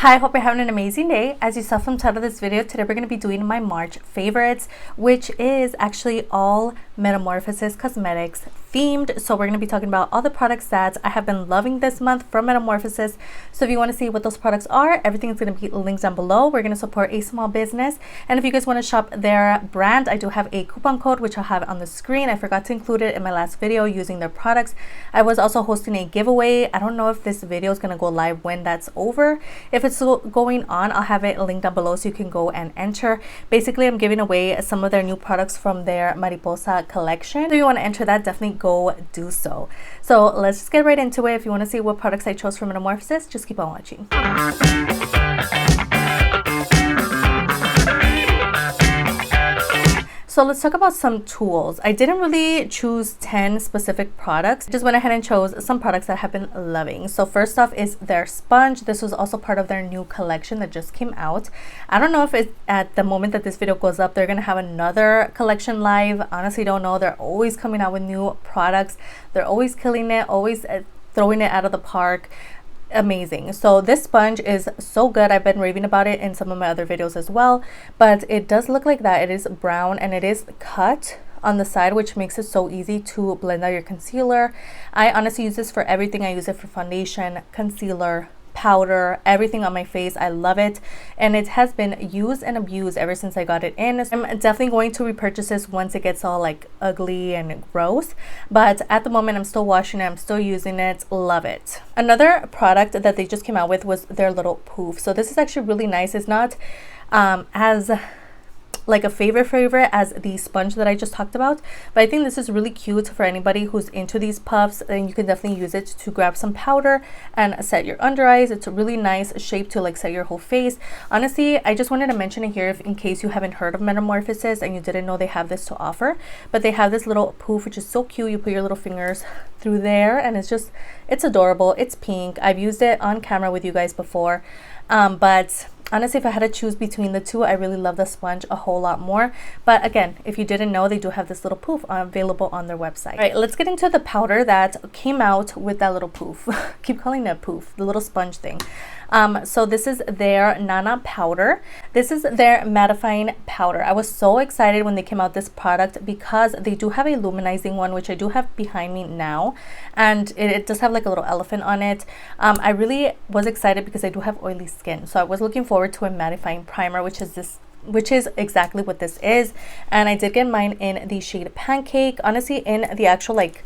Hi, hope you're having an amazing day. As you saw from the title of this video, today we're going to be doing my March favorites, which is actually all Metamorphasis Cosmetics themed. So we're going to be talking about all the products that I have been loving this month from Metamorphasis. So if you want to see what those products are, everything is going to be linked down below. We're going to support a small business. And if you guys want to shop their brand, I do have a coupon code, which I'll have on the screen. I forgot to include it in my last video using their products. I was also hosting a giveaway. I don't know if this video is going to go live when that's over. If it's still going on, I'll have it linked down below so you can go and enter. Basically, I'm giving away some of their new products from their Mariposa collection. So if you want to enter that, definitely go do so. So let's just get right into it. If you want to see what products I chose from Metamorphosis, just keep on watching. So let's talk about some tools. I didn't really choose 10 specific products. I just went ahead and chose some products that I've been loving. So first off is their sponge. This was also part of their new collection that just came out. I don't know if it's at the moment that this video goes up, they're gonna have another collection live. Honestly, don't know. They're always coming out with new products. They're always killing it, always throwing it out of the park. Amazing. So this sponge is so good. I've been raving about it in some of my other videos as well, but it does look like that. It is brown and it is cut on the side, which makes it so easy to blend out your concealer. I honestly use this for everything. I use it for foundation, concealer, powder, everything on my face. I love it, and it has been used and abused ever since I got it in. I'm definitely going to repurchase this once it gets all like ugly and gross, but at the moment I'm still washing it, I'm still using it. Love it. Another product that they just came out with was their little poof. So this is actually really nice. It's not as like a favorite as the sponge that I just talked about, but I think this is really cute for anybody who's into these puffs, and you can definitely use it to grab some powder and set your under eyes. It's a really nice shape to like set your whole face. Honestly, I just wanted to mention it here in case you haven't heard of Metamorphosis and you didn't know they have this to offer, but they have this little poof which is so cute. You put your little fingers through there and it's adorable. It's pink. I've used it on camera with you guys before, but honestly, if I had to choose between the two, I really love the sponge a whole lot more. But again, if you didn't know, they do have this little poof available on their website. All right, let's get into the powder that came out with that little poof. Keep calling it poof, the little sponge thing. So this is their Nana powder. This is their mattifying powder. I was so excited when they came out this product because they do have a luminizing one, which I do have behind me now, and it does have like a little elephant on it. I really was excited because I do have oily skin, so I was looking forward to a mattifying primer, which is exactly what this is. And I did get mine in the shade Pancake. Honestly, in the actual like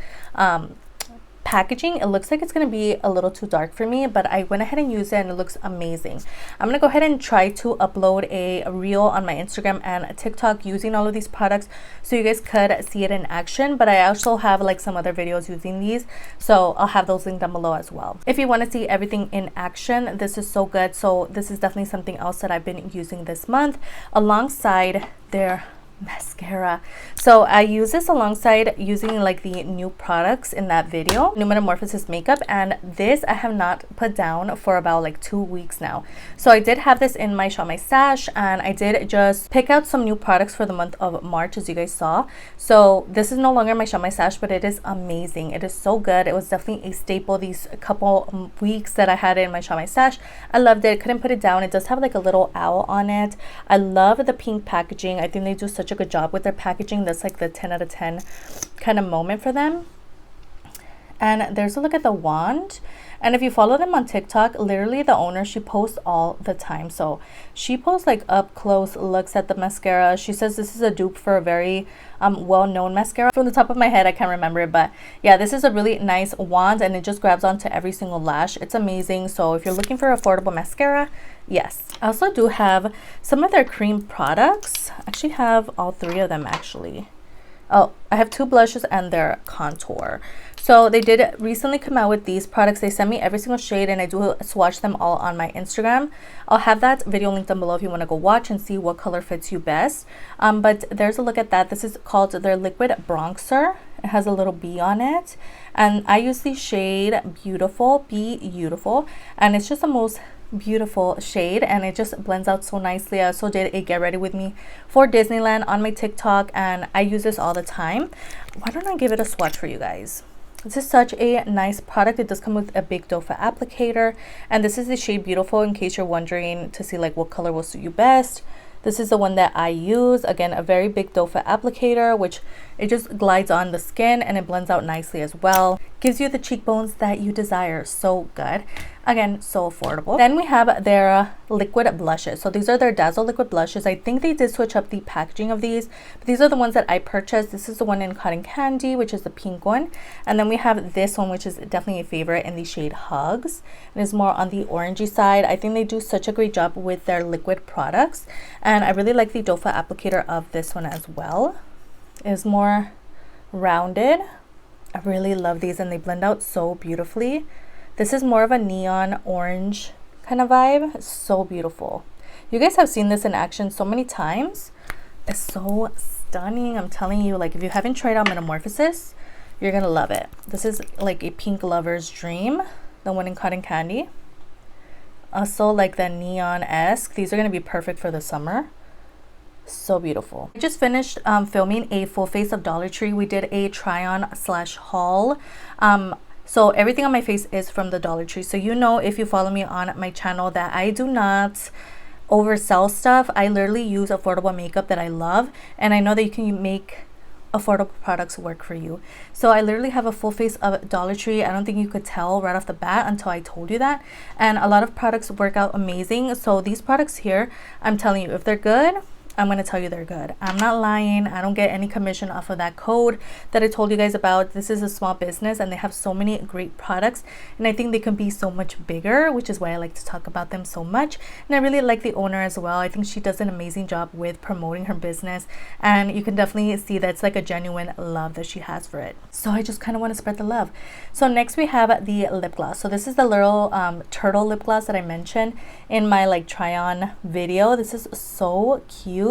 packaging, it looks like it's going to be a little too dark for me, but I went ahead and used it and it looks amazing. I'm going to go ahead and try to upload a reel on my Instagram and TikTok using all of these products so you guys could see it in action, but I also have like some other videos using these, so I'll have those linked down below as well. If you want to see everything in action, this is so good. So this is definitely something else that I've been using this month alongside their mascara. So I use this alongside using like the new products in that video, New Metamorphosis makeup, and this I have not put down for about like 2 weeks now. So I did have this in my Shop My Stash, and I did just pick out some new products for the month of March, as you guys saw. So this is no longer my Shop My Stash, but it is amazing. It is so good. It was definitely a staple these couple weeks that I had it in my Shop My Stash. I loved it. Couldn't put it down. It does have like a little owl on it. I love the pink packaging. I think they do such a good job with their packaging. That's like the 10 out of 10 kind of moment for them. And there's a look at the wand, and if you follow them on TikTok, literally the owner, she posts all the time. So she posts like up close looks at the mascara. She says this is a dupe for a very well-known mascara. From the top of my head, I can't remember it, but yeah, this is a really nice wand and it just grabs onto every single lash. It's amazing. So if you're looking for affordable mascara, yes. I also do have some of their cream products. I actually have all three of them actually. Oh, I have 2 blushes and their contour. So they did recently come out with these products. They sent me every single shade and I do swatch them all on my Instagram. I'll have that video linked down below if you want to go watch and see what color fits you best. But there's a look at that. This is called their Liquid Bronzer. It has a little bee on it. And I use the shade Beautiful, Beautiful. And it's just the most beautiful shade and it just blends out so nicely. I also did a get ready with me for Disneyland on my TikTok and I use this all the time. Why don't I give it a swatch for you guys? This is such a nice product. It does come with a big doe foot applicator, and this is the shade Beautiful, in case you're wondering to see like what color will suit you best. This is the one that I use. Again, a very big doe foot applicator, which it just glides on the skin and it blends out nicely as well. Gives you the cheekbones that you desire. So good. Again, so affordable. Then we have their liquid blushes. So these are their Dazzle liquid blushes. I think they did switch up the packaging of these, but these are the ones that I purchased. This is the one in Cotton Candy, which is the pink one. And then we have this one, which is definitely a favorite, in the shade Hugs. It is more on the orangey side. I think they do such a great job with their liquid products. And I really like the doe foot applicator of this one as well. It is more rounded. I really love these, and they blend out so beautifully. This is more of a neon orange kind of vibe. It's so beautiful. You guys have seen this in action so many times. It's so stunning. I'm telling you, like, if you haven't tried out Metamorphosis, you're gonna love it. This is like a pink lover's dream, the one in Cotton Candy. Also like the neon-esque. These are gonna be perfect for the summer. So beautiful. I just finished filming a full face of Dollar Tree. We did a try on / haul. So everything on my face is from the Dollar Tree. So you know, if you follow me on my channel, that I do not oversell stuff. I literally use affordable makeup that I love, and I know that you can make affordable products work for you. So I literally have a full face of Dollar Tree. I don't think you could tell right off the bat until I told you that. And a lot of products work out amazing. So these products here, I'm telling you, if they're good, I'm going to tell you they're good. I'm not lying. I don't get any commission off of that code that I told you guys about. This is a small business and they have so many great products, and I think they can be so much bigger, which is why I like to talk about them so much. And I really like the owner as well. I think she does an amazing job with promoting her business, and you can definitely see that it's like a genuine love that she has for it. So I just kind of want to spread the love. So next we have the lip gloss. So this is the little turtle lip gloss that I mentioned in my like try on video. This is so cute.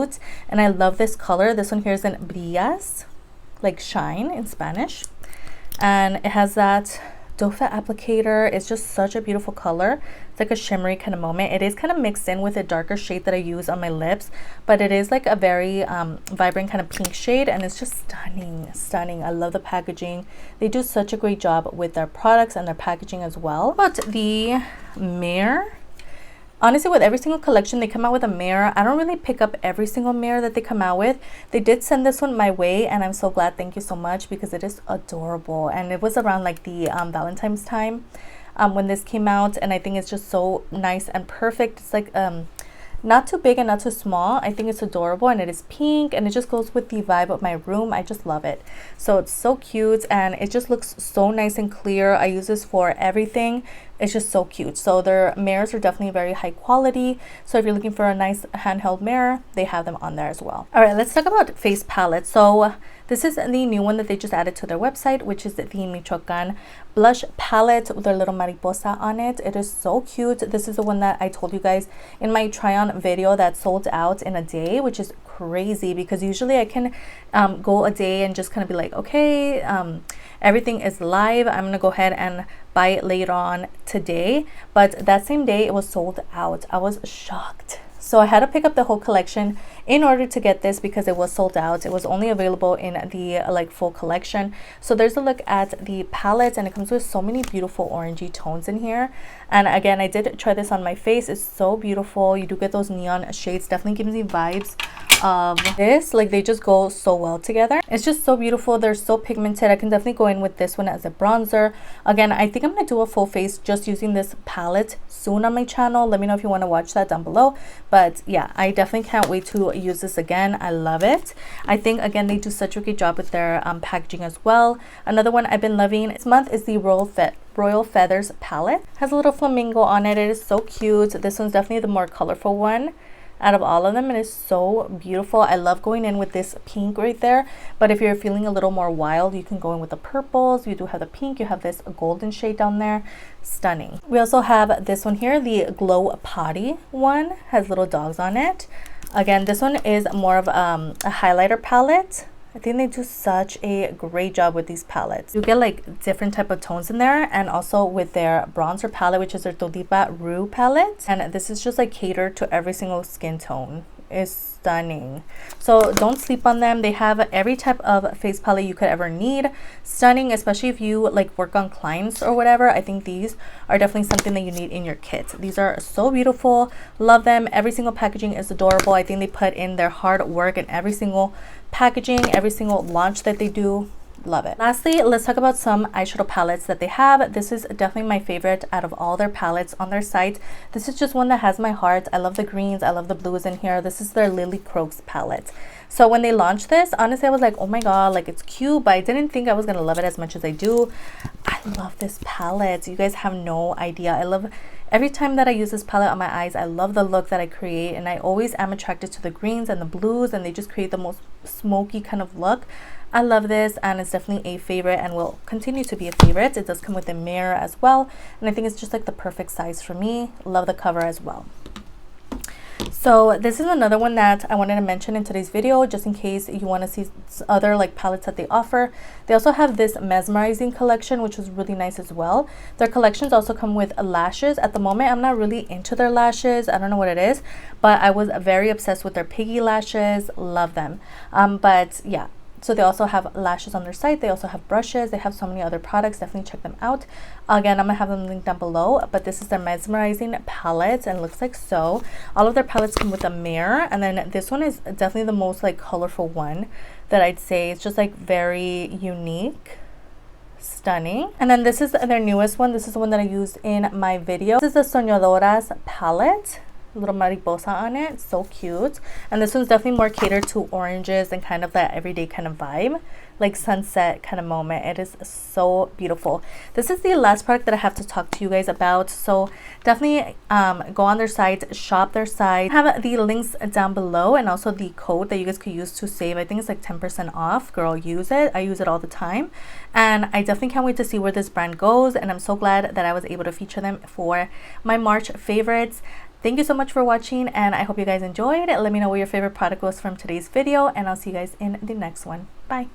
And I love this color. This one here is in brillas, like shine in Spanish, and it has that doe foot applicator. It's just such a beautiful color. It's like a shimmery kind of moment. It is kind of mixed in with a darker shade that I use on my lips, but it is like a very vibrant kind of pink shade, and it's just stunning. I love the packaging. They do such a great job with their products and their packaging as well. But the mirror, honestly, with every single collection they come out with a mirror. I don't really pick up every single mirror that they come out with. They did send this one my way, and I'm so glad. Thank you so much, because it is adorable. And it was around like the Valentine's time when this came out, and I think it's just so nice and perfect. It's like not too big and not too small. I think it's adorable, and it is pink, and it just goes with the vibe of my room. I just love it. So it's so cute, and it just looks so nice and clear. I use this for everything. It's just so cute. So their mirrors are definitely very high quality. So if you're looking for a nice handheld mirror, they have them on there as well. All right, let's talk about face palettes. So this is the new one that they just added to their website, which is the Michoacán blush palette with their little mariposa on it. It is so cute. This is the one that I told you guys in my try on video that sold out in a day, which is crazy, because usually I can go a day and just kind of be like, okay, everything is live, I'm gonna go ahead and buy it later on today. But that same day it was sold out. I was shocked. So I had to pick up the whole collection in order to get this, because it was sold out. It was only available in the like full collection. So there's a look at the palette, and it comes with so many beautiful orangey tones in here. And again, I did try this on my face. It's so beautiful. You do get those neon shades. Definitely gives me vibes of this. Like, they just go so well together. It's just so beautiful. They're so pigmented. I can definitely go in with this one as a bronzer. Again, I think I'm gonna do a full face just using this palette soon on my channel. Let me know if you want to watch that down below. But yeah, I definitely can't wait to use this again. I love it. I think again they do such a great job with their packaging as well. Another one I've been loving this month is the Royal Feathers palette. Has a little flamingo on it. It is so cute. This one's definitely the more colorful one out of all of them. It is so beautiful. I love going in with this pink right there, but if you're feeling a little more wild, you can go in with the purples. You do have the pink, you have this golden shade down there. Stunning. We also have this one here, the Glow Potty one. Has little dogs on it. Again, this one is more of a highlighter palette. I think they do such a great job with these palettes. You get like different type of tones in there, and also with their bronzer palette, which is their Todipa Rue palette. And this is just like catered to every single skin tone. is stunning. So don't sleep on them. They have every type of face palette you could ever need. Stunning, especially if you like work on clients or whatever. I think these are definitely something that you need in your kit. These are so beautiful. Love them. Every single packaging is adorable. I think they put in their hard work in every single packaging, every single launch that they do. Love it. Lastly, let's talk about some eyeshadow palettes that they have. This is definitely my favorite out of all their palettes on their site. This is just one that has my heart. I love the greens. I love the blues in here. This is their Lily Croaks palette. So when they launched this, honestly, I was like, oh my god, like it's cute, but I didn't think I was gonna love it as much as I do. I love this palette. You guys have no idea. I love every time that I use this palette on my eyes. I love the look that I create, and I always am attracted to the greens and the blues, and they just create the most smoky kind of look. I love this, and it's definitely a favorite and will continue to be a favorite. It does come with a mirror as well, and I think it's just like the perfect size for me. Love the cover as well. So this is another one that I wanted to mention in today's video, just in case you want to see other like palettes that they offer. They also have this mesmerizing collection, which was really nice as well. Their collections also come with lashes. At the moment, I'm not really into their lashes. I don't know what it is, but I was very obsessed with their piggy lashes. Love them. But yeah. So they also have lashes on their site. They also have brushes. They have so many other products. Definitely check them out. Again, I'm going to have them linked down below. But this is their mesmerizing palette, and it looks like so. All of their palettes come with a mirror. And then this one is definitely the most like colorful one that I'd say. It's just like very unique. Stunning. And then this is their newest one. This is the one that I used in my video. This is the Soñadoras palette. Little mariposa on it, so cute. And this one's definitely more catered to oranges and kind of that everyday kind of vibe, like sunset kind of moment. It is so beautiful. This is the last product that I have to talk to you guys about, so definitely go on their site, shop their site. I have the links down below and also the code that you guys could use to save. I think it's like 10% off. Girl, use it. I use it all the time, and I definitely can't wait to see where this brand goes, and I'm so glad that I was able to feature them for my March favorites. Thank you so much for watching, and I hope you guys enjoyed. Let me know what your favorite product was from today's video, and I'll see you guys in the next one. Bye.